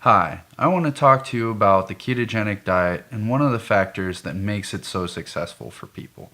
Hi, I want to talk to you about the ketogenic diet and one of the factors that makes it so successful for people.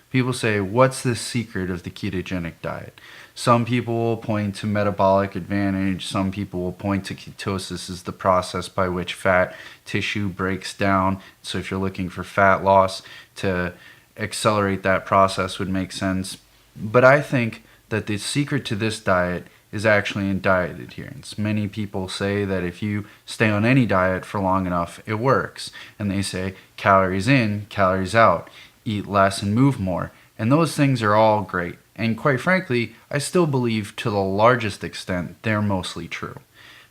People say, what's the secret of the ketogenic diet? Some people will point to metabolic advantage, some people will point to ketosis as the process by which fat tissue breaks down. So if you're looking for fat loss, to accelerate that process would make sense. But I think that the secret to this diet is actually in diet adherence. Many people say that if you stay on any diet for long enough, it works. And they say calories in, calories out, eat less and move more. And those things are all great. And quite frankly, I still believe to the largest extent they're mostly true.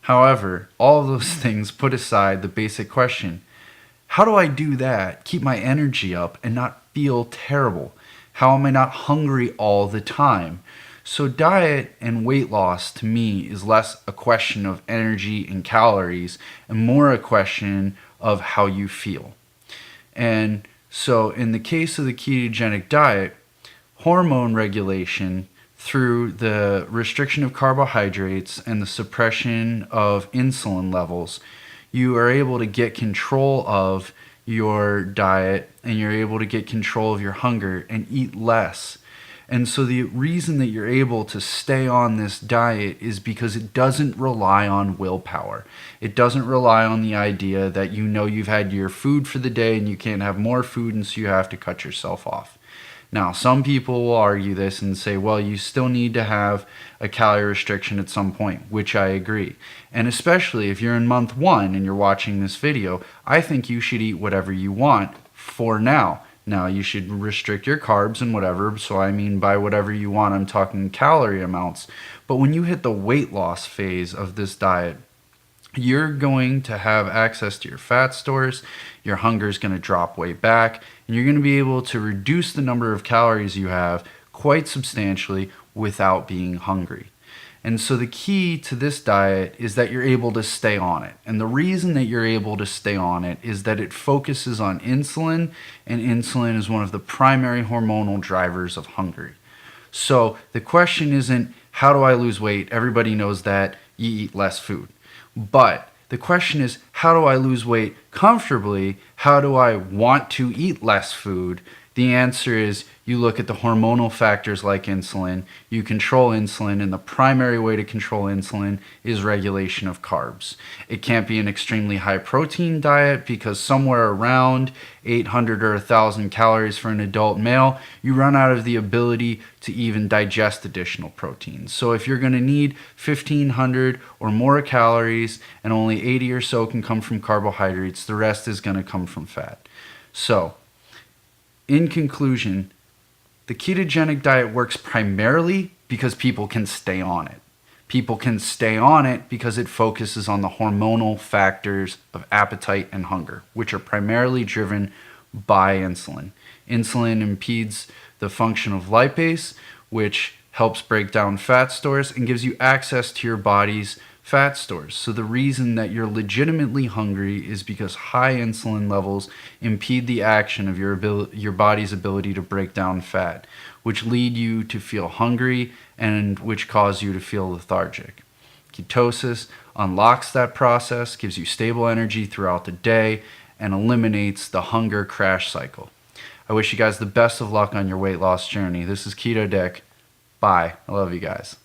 However, all of those things put aside the basic question, how do I do that, keep my energy up, and not feel terrible? How am I not hungry all the time? So diet and weight loss to me is less a question of energy and calories and more a question of how you feel. And so in the case of the ketogenic diet, hormone regulation through the restriction of carbohydrates and the suppression of insulin levels, you are able to get control of your diet and you're able to get control of your hunger and eat less. And so the reason that you're able to stay on this diet is because it doesn't rely on willpower. It doesn't rely on the idea that you know you've had your food for the day and you can't have more food and so you have to cut yourself off. Now, some people will argue this and say, well, you still need to have a calorie restriction at some point, which I agree. And especially if you're in month 1 and you're watching this video, I think you should eat whatever you want for now. Now, you should restrict your carbs and whatever, so I mean by whatever you want, I'm talking calorie amounts. But when you hit the weight loss phase of this diet, you're going to have access to your fat stores, your hunger is going to drop way back, and you're going to be able to reduce the number of calories you have quite substantially without being hungry. And so the key to this diet is that you're able to stay on it. And the reason that you're able to stay on it is that it focuses on insulin, and insulin is one of the primary hormonal drivers of hunger. So the question isn't, how do I lose weight? Everybody knows that you eat less food. But the question is, how do I lose weight comfortably? How do I want to eat less food? The answer is you look at the hormonal factors like insulin, you control insulin, and the primary way to control insulin is regulation of carbs. It can't be an extremely high protein diet because somewhere around 800 or 1,000 calories for an adult male, you run out of the ability to even digest additional proteins. So if you're going to need 1,500 or more calories and only 80 or so can come from carbohydrates, the rest is going to come from fat. So, in conclusion, the ketogenic diet works primarily because people can stay on it. People can stay on it because it focuses on the hormonal factors of appetite and hunger, which are primarily driven by insulin. Insulin impedes the function of lipase, which helps break down fat stores and gives you access to your body's fat stores. So the reason that you're legitimately hungry is because high insulin levels impede the action of your body's ability to break down fat, which lead you to feel hungry and which cause you to feel lethargic. Ketosis unlocks that process, gives you stable energy throughout the day, and eliminates the hunger crash cycle. I wish you guys the best of luck on your weight loss journey. This is Keto Dick. Bye. I love you guys.